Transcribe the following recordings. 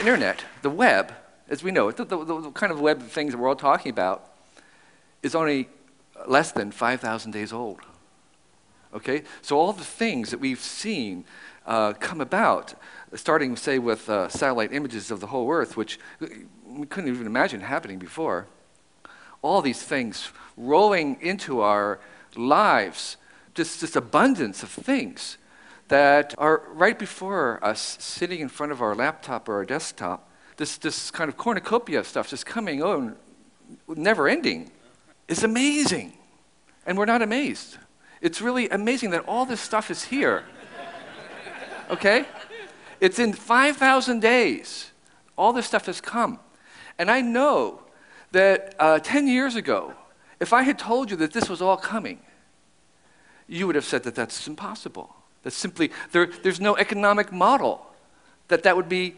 internet, the web, as we know it, the kind of web things that we're all talking about, is only less than 5,000 days old. Okay? So all the things that we've seen come about, starting, say, with satellite images of the whole Earth, which we couldn't even imagine happening before, all these things rolling into our lives, just this abundance of things that are right before us, sitting in front of our laptop or our desktop, this kind of cornucopia of stuff just coming on, never ending. It's amazing. And we're not amazed. It's really amazing that all this stuff is here. Okay? It's in 5,000 days. All this stuff has come. And I know that 10 years ago, if I had told you that this was all coming, you would have said that that's impossible. That's simply, there's no economic model that would be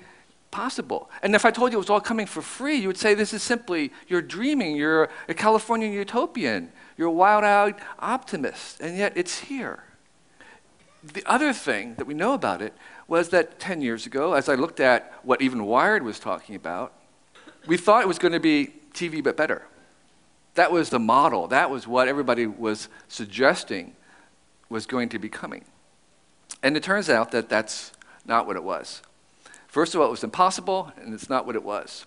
possible. And if I told you it was all coming for free, you would say this is simply, you're dreaming, you're a Californian utopian, you're a wild-eyed optimist, and yet it's here. The other thing that we know about it was that 10 years ago, as I looked at what even Wired was talking about, we thought it was going to be TV but better. That was the model. That was what everybody was suggesting was going to be coming. And it turns out that that's not what it was. First of all, it was impossible, and it's not what it was.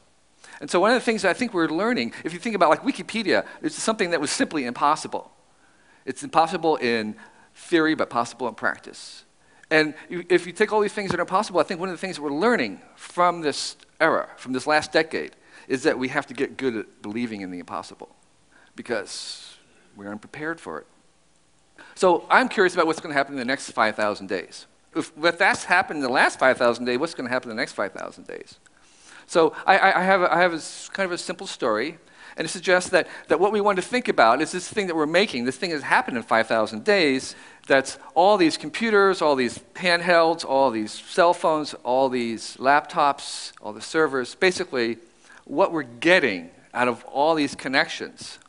And so one of the things that I think we're learning, if you think about like Wikipedia, it's something that was simply impossible. It's impossible in theory, but possible in practice. And if you take all these things that are possible, I think one of the things that we're learning from this era, from this last decade, is that we have to get good at believing in the impossible, because we're unprepared for it. So I'm curious about what's going to happen in the next 5,000 days. If that's happened in the last 5,000 days, what's going to happen in the next 5,000 days? So I have kind of a simple story, and it suggests that what we want to think about is this thing that we're making, this thing that's happened in 5,000 days, that's all these computers, all these handhelds, all these cell phones, all these laptops, all the servers. Basically, what we're getting out of all these connections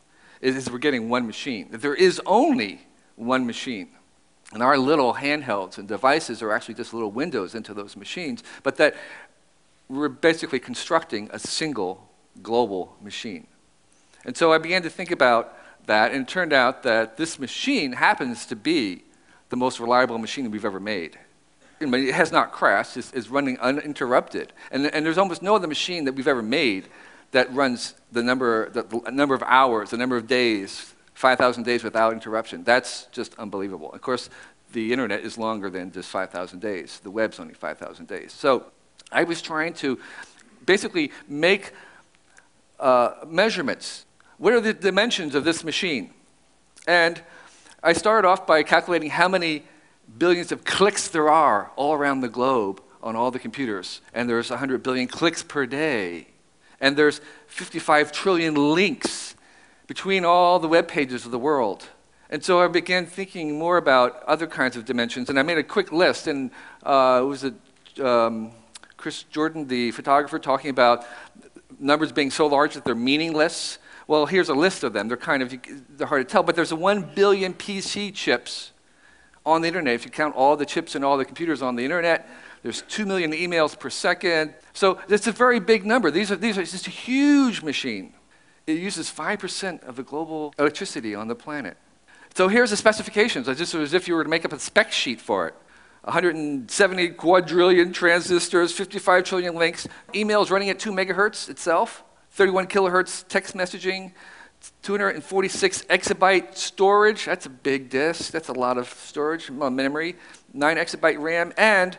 is we're getting one machine. That there is only one machine. And our little handhelds and devices are actually just little windows into those machines, but that we're basically constructing a single global machine. And so I began to think about that, and it turned out that this machine happens to be the most reliable machine we've ever made. It has not crashed, it's running uninterrupted. And there's almost no other machine that we've ever made that runs the number of hours, the number of days, 5,000 days without interruption. That's just unbelievable. Of course, the internet is longer than just 5,000 days. The web's only 5,000 days. So I was trying to basically make measurements. What are the dimensions of this machine? And I started off by calculating how many billions of clicks there are all around the globe on all the computers. And there's 100 billion clicks per day. And there's 55 trillion links between all the web pages of the world. And so I began thinking more about other kinds of dimensions, and I made a quick list, and it was Chris Jordan, the photographer, talking about numbers being so large that they're meaningless. Well, here's a list of them. They're hard to tell, but there's 1 billion PC chips on the internet. If you count all the chips and all the computers on the internet, there's 2 million emails per second. So it's a very big number. These are just a huge machine. It uses 5% of the global electricity on the planet. So here's the specifications, just as if you were to make up a spec sheet for it. 170 quadrillion transistors, 55 trillion links, emails running at 2 megahertz itself, 31 kilohertz text messaging, 246 exabyte storage. That's a big disk. That's a lot of storage, memory, 9 exabyte RAM, and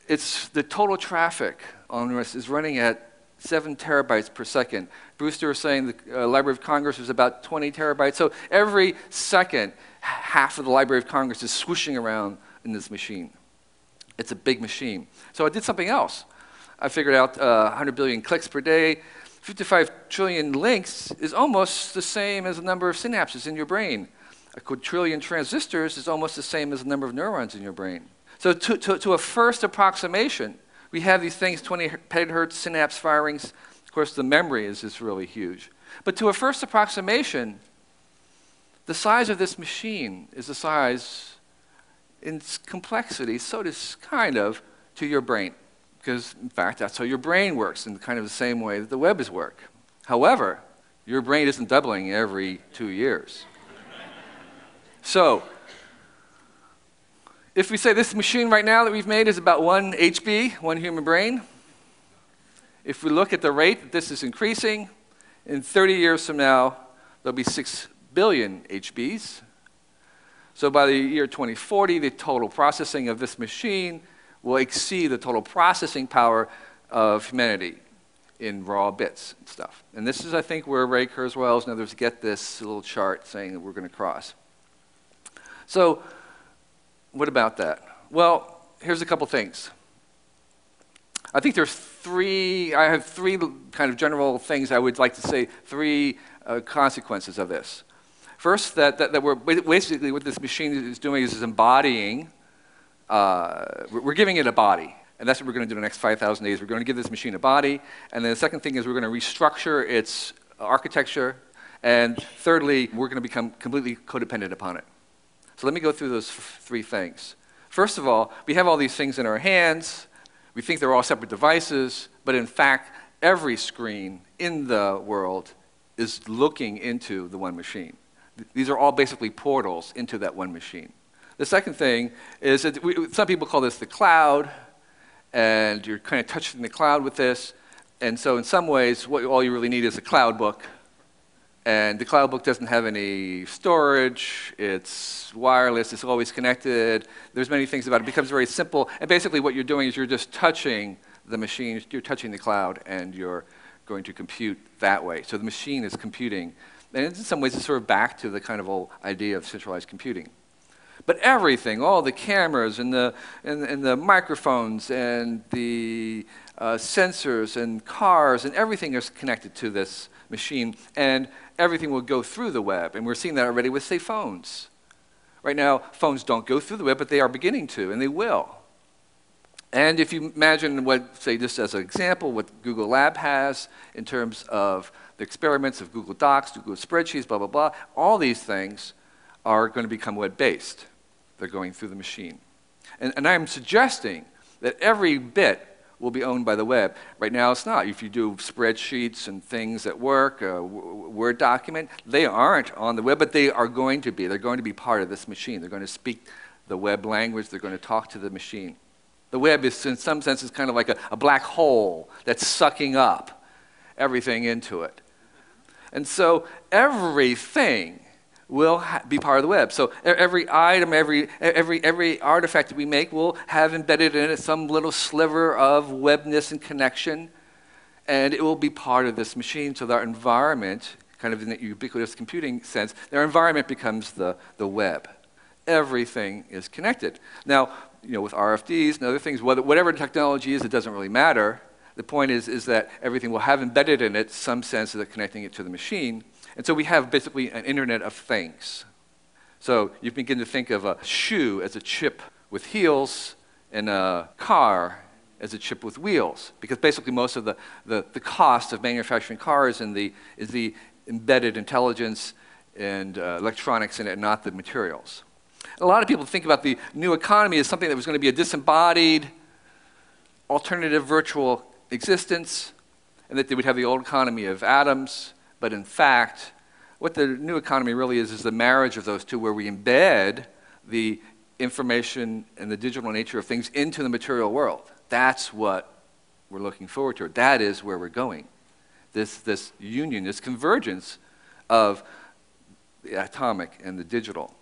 it's the total traffic on this is running at 7 terabytes per second. Brewster was saying the Library of Congress was about 20 terabytes. So every second, half of the Library of Congress is swooshing around in this machine. It's a big machine. So I did something else. I figured out 100 billion clicks per day. 55 trillion links is almost the same as the number of synapses in your brain. A quadrillion transistors is almost the same as the number of neurons in your brain. So to a first approximation, we have these things, 20 petahertz synapse firings. Of course, the memory is just really huge. But to a first approximation, the size of this machine is the size in its complexity, so it is kind of to your brain. because, in fact, that's how your brain works in kind of the same way that the web is work. However, your brain isn't doubling every 2 years. So, if we say this machine right now that we've made is about 1 HB, 1 human brain, if we look at the rate that this is increasing, in 30 years from now, there'll be 6 billion HBs. So by the year 2040, the total processing of this machine will exceed the total processing power of humanity in raw bits and stuff. And this is, I think, where Ray Kurzweil and others get this little chart saying that we're going to cross. So what about that? Well, here's a couple things. I think I have three kind of general things I would like to say, three consequences of this. First, that we're basically what this machine is doing is embodying, we're giving it a body. And that's what we're going to do in the next 5,000 days. We're going to give this machine a body. And then the second thing is we're going to restructure its architecture. And thirdly, we're going to become completely codependent upon it. So let me go through those three things. First of all, we have all these things in our hands. We think they're all separate devices. But in fact, every screen in the world is looking into the one machine. These are all basically portals into that one machine. The second thing is that some people call this the cloud. And you're kind of touching the cloud with this. And so in some ways, all you really need is a cloud book. And the cloud book doesn't have any storage. It's wireless. It's always connected. There's many things about it. It becomes very simple. And basically what you're doing is you're just touching the machine. You're touching the cloud, and you're going to compute that way. So the machine is computing. And in some ways, it's sort of back to the kind of old idea of centralized computing. But everything, all the cameras and the microphones and the sensors and cars and everything is connected to this machine, and everything will go through the web. And we're seeing that already with, say, phones. Right now, phones don't go through the web, but they are beginning to, and they will. And if you imagine what, say, just as an example, what Google Lab has in terms of the experiments of Google Docs, Google Spreadsheets, blah, blah, blah, all these things are going to become web-based. They're going through the machine. And I'm suggesting that every bit will be owned by the web. Right now it's not. If you do spreadsheets and things at work, a Word document, they aren't on the web, but they are going to be. They're going to be part of this machine. They're going to speak the web language. They're going to talk to the machine. The web is, in some sense, is kind of like a black hole that's sucking up everything into it. And so everything will be part of the web. So every item, every artifact that we make will have embedded in it some little sliver of webness and connection, and it will be part of this machine. So our environment, kind of in the ubiquitous computing sense, their environment becomes the web. Everything is connected. Now, with RFDs and other things, whatever the technology is, it doesn't really matter. The point is that everything will have embedded in it some sense of connecting it to the machine. And so we have basically an Internet of Things. So you begin to think of a shoe as a chip with heels and a car as a chip with wheels, because basically most of the cost of manufacturing cars is the embedded intelligence and electronics in it, not the materials. A lot of people think about the new economy as something that was going to be a disembodied, alternative virtual existence, and that they would have the old economy of atoms. But in fact, what the new economy really is the marriage of those two, where we embed the information and the digital nature of things into the material world. That's what we're looking forward to. That is where we're going. This union, this convergence of the atomic and the digital.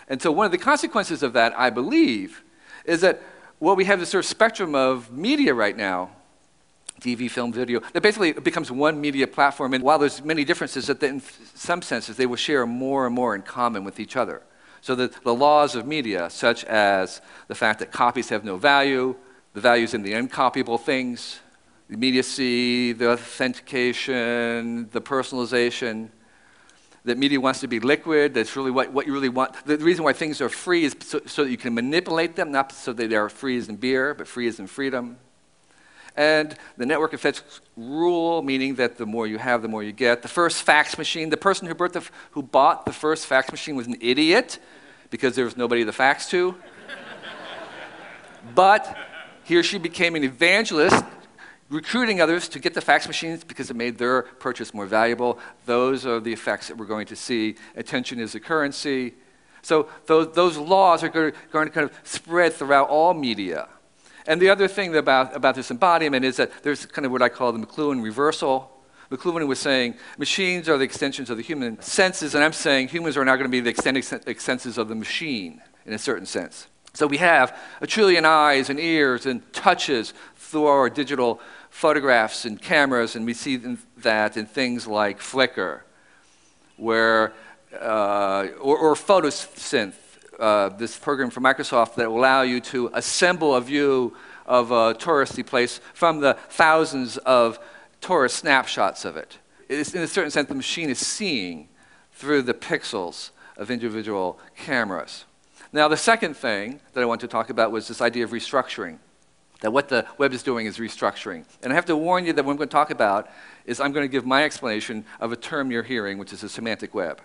And so one of the consequences of that, I believe, is that we have this sort of spectrum of media right now, TV, film, video, that basically becomes one media platform. And while there's many differences, that in some senses they will share more and more in common with each other. So the laws of media, such as the fact that copies have no value, the values in the uncopyable things, the immediacy, the authentication, the personalization, that media wants to be liquid, that's really what you really want. The reason why things are free is so that you can manipulate them, not so that they are free as in beer, but free as in freedom. And the network effects rule, meaning that the more you have, the more you get. The first fax machine, the person who bought the first fax machine was an idiot because there was nobody to fax to. But He or she became an evangelist, recruiting others to get the fax machines because it made their purchase more valuable. Those are the effects that we're going to see. Attention is a currency. So those laws are going to kind of spread throughout all media. And the other thing about this embodiment is that there's kind of what I call the McLuhan reversal. McLuhan was saying machines are the extensions of the human senses, and I'm saying humans are now going to be the extended senses of the machine in a certain sense. So we have a trillion eyes and ears and touches through our digital photographs and cameras, and we see that in things like Flickr, where or Photosynth, this program from Microsoft that will allow you to assemble a view of a touristy place from the thousands of tourist snapshots of it. It's, in a certain sense, the machine is seeing through the pixels of individual cameras. Now, the second thing that I want to talk about was this idea of restructuring, that what the web is doing is restructuring. And I have to warn you that what I'm going to talk about is I'm going to give my explanation of a term you're hearing, which is a semantic web.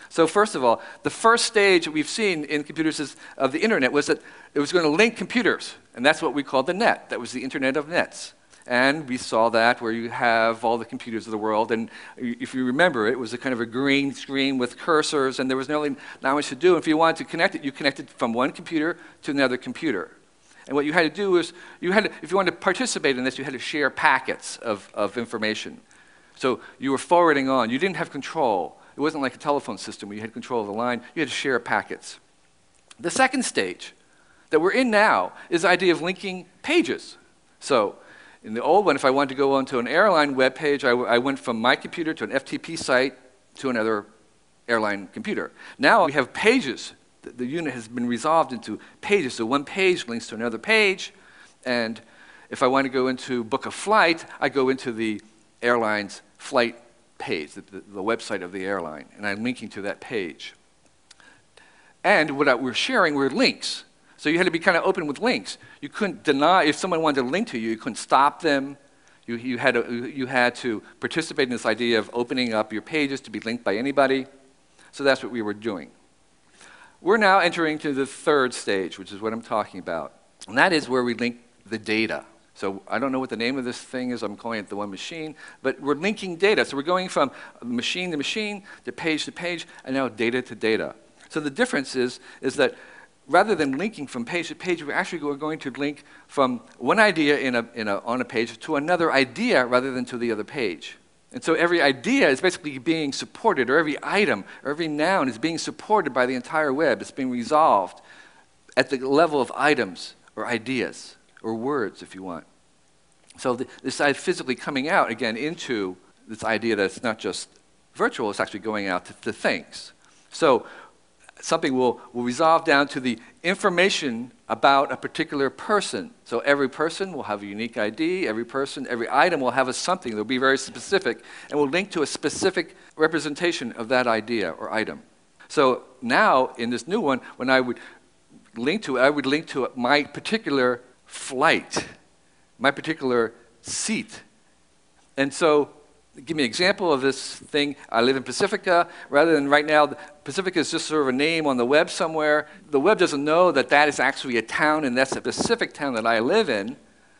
So first of all, the first stage that we've seen in computers of the internet was that it was going to link computers, and that's what we called the net. That was the internet of nets. And we saw that where you have all the computers of the world, and if you remember, it was a kind of a green screen with cursors, and there was not much to do. If you wanted to connect it, you connected from one computer to another computer. And what you had to do is, if you wanted to participate in this, you had to share packets of information. So you were forwarding on. You didn't have control. It wasn't like a telephone system where you had control of the line. You had to share packets. The second stage that we're in now is the idea of linking pages. So in the old one, if I wanted to go onto an airline web page, I went from my computer to an FTP site to another airline computer. Now we have pages. The unit has been resolved into pages. So one page links to another page. And if I want to go into book a flight, I go into the airline's flight page, the website of the airline, and I'm linking to that page. And what we're sharing were links. So you had to be kind of open with links. You couldn't deny, if someone wanted to link to you, you couldn't stop them. You had to participate in this idea of opening up your pages to be linked by anybody. So that's what we were doing. We're now entering to the third stage, which is what I'm talking about. And that is where we link the data. So I don't know what the name of this thing is. I'm calling it the one machine. But we're linking data. So we're going from machine to machine, to page, and now data to data. So the difference is that rather than linking from page to page, we're going to link from one idea on a page to another idea rather than to the other page. And so every idea is basically being supported, or every item, or every noun is being supported by the entire web. It's being resolved at the level of items or ideas or words, if you want. So this is physically coming out, again, into this idea that it's not just virtual, it's actually going out to things. So something will resolve down to the information about a particular person. So every person will have a unique ID, every item will have a something that will be very specific and will link to a specific representation of that idea or item. So now, in this new one, when I would link to it, I would link to my particular flight, my particular seat. And so, give me an example of this thing. I live in Pacifica. Rather than right now, Pacifica is just sort of a name on the web somewhere. The web doesn't know that that is actually a town, and that's a specific town that I live in,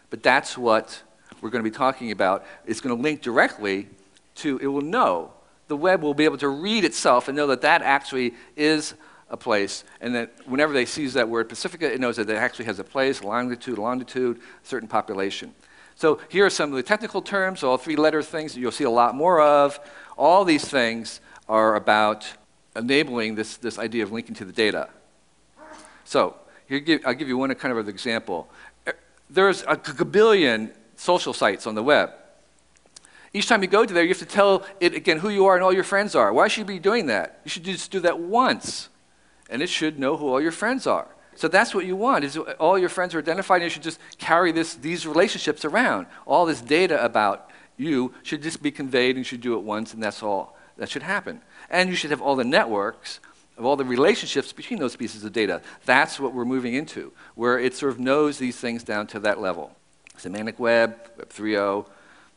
but that's what we're going to be talking about. It's going to link directly to, it will know. The web will be able to read itself and know that that actually is a place, and that whenever they sees that word Pacifica, it knows that it actually has a place, longitude, certain population. So here are some of the technical terms, all three-letter things that you'll see a lot more of. All these things are about enabling this idea of linking to the data. So here I'll give you one kind of an example. There's a gabillion social sites on the web. Each time you go to there, you have to tell it again who you are and all your friends are. Why should you be doing that? You should just do that once, and it should know who all your friends are. So that's what you want, is all your friends are identified, and you should just carry these relationships around. All this data about you should just be conveyed, and you should do it once, and that's all that should happen. And you should have all the networks of all the relationships between those pieces of data. That's what we're moving into, where it sort of knows these things down to that level. Semantic web, Web 3.0,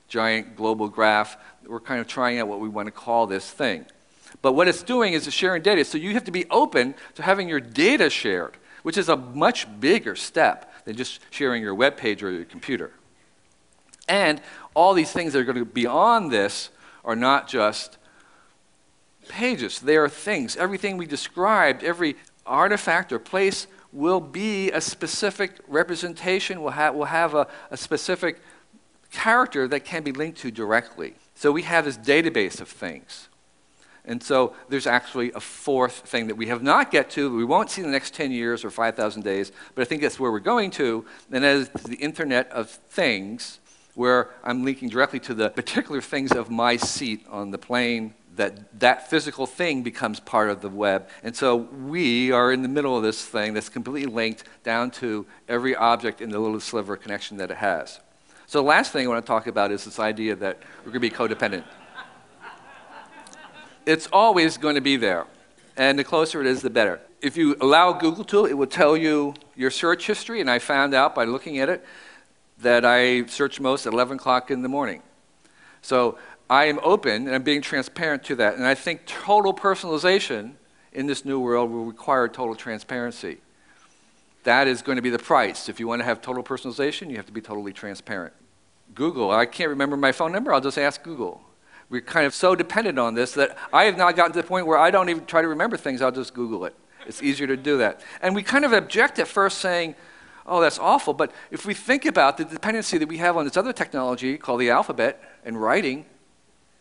giant global graph. We're kind of trying out what we want to call this thing. But what it's doing is it's sharing data. So you have to be open to having your data shared, which is a much bigger step than just sharing your web page or your computer. And all these things that are going to be on this are not just pages. They are things. Everything we described, every artifact or place will be a specific representation, will have a specific character that can be linked to directly. So we have this database of things. And so there's actually a fourth thing that we have not get to, we won't see in the next 10 years or 5,000 days, but I think that's where we're going to, and that is the Internet of Things, where I'm linking directly to the particular things of my seat on the plane, that physical thing becomes part of the web. And so we are in the middle of this thing that's completely linked down to every object in the little sliver of connection that it has. So the last thing I want to talk about is this idea that we're going to be codependent. It's always going to be there, and the closer it is, the better. If you allow Google to, it will tell you your search history, and I found out by looking at it that I search most at 11 o'clock in the morning. So I am open, and I'm being transparent to that, and I think total personalization in this new world will require total transparency. That is going to be the price. If you want to have total personalization, you have to be totally transparent. Google, I can't remember my phone number, I'll just ask Google. We're kind of so dependent on this that I have not gotten to the point where I don't even try to remember things, I'll just Google it. It's easier to do that. And we kind of object at first saying, oh, that's awful, but if we think about the dependency that we have on this other technology called the alphabet and writing,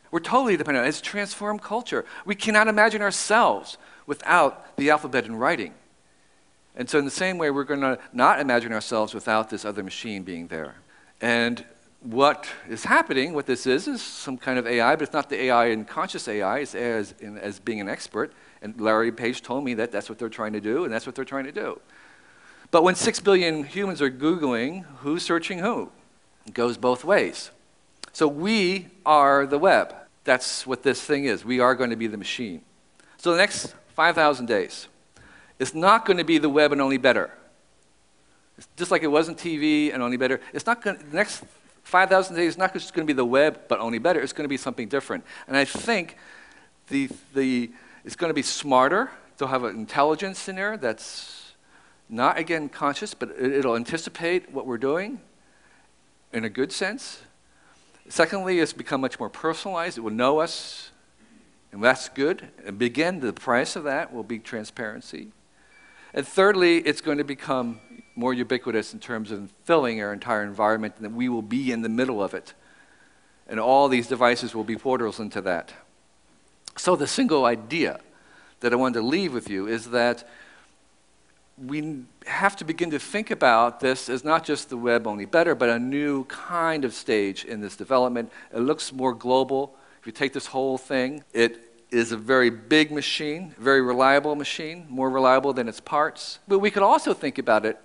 we're totally dependent on it. It's transformed culture. We cannot imagine ourselves without the alphabet and writing. And so in the same way, we're going to not imagine ourselves without this other machine being there. And what is happening, what this is some kind of AI, but it's not the AI in conscious AI, it's AI as being an expert. And Larry Page told me that that's what they're trying to do, and that's what they're trying to do. But when 6 billion humans are Googling, who's searching who? It goes both ways. So we are the web. That's what this thing is. We are going to be the machine. So the next 5,000 days, it's not going to be the web and only better. It's just like it wasn't TV and only better. It's not going to, the next 5,000 days is not just going to be the web, but only better. It's going to be something different. And I think it's going to be smarter. They'll have an intelligence in there that's not, again, conscious, but it'll anticipate what we're doing in a good sense. Secondly, it's become much more personalized. It will know us, and that's good. And again, the price of that will be transparency. And thirdly, it's going to become more ubiquitous in terms of filling our entire environment, and that we will be in the middle of it. And all these devices will be portals into that. So the single idea that I wanted to leave with you is that we have to begin to think about this as not just the web only better, but a new kind of stage in this development. It looks more global. If you take this whole thing, it is a very big machine, very reliable machine, more reliable than its parts. But we could also think about it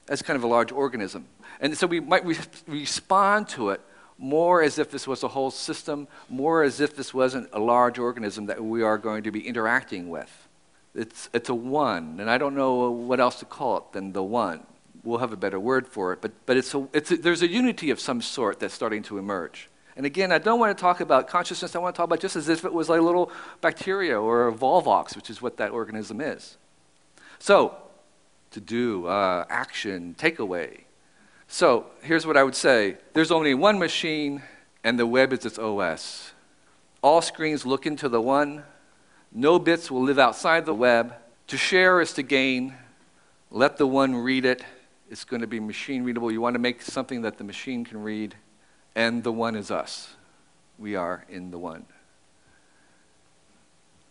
as kind of a large organism. And so we might respond to it more as if this was a whole system, more as if this wasn't a large organism that we are going to be interacting with. It's a one, and I don't know what else to call it than the one. We'll have a better word for it, but there's a unity of some sort that's starting to emerge. And again, I don't want to talk about consciousness, I want to talk about just as if it was like a little bacteria or a Volvox, which is what that organism is. So, to do, action, takeaway. So, here's what I would say. There's only one machine, and the web is its OS. All screens look into the one. No bits will live outside the web. To share is to gain. Let the one read it. It's going to be machine readable. You want to make something that the machine can read. And the one is us. We are in the one.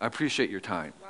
I appreciate your time. Wow.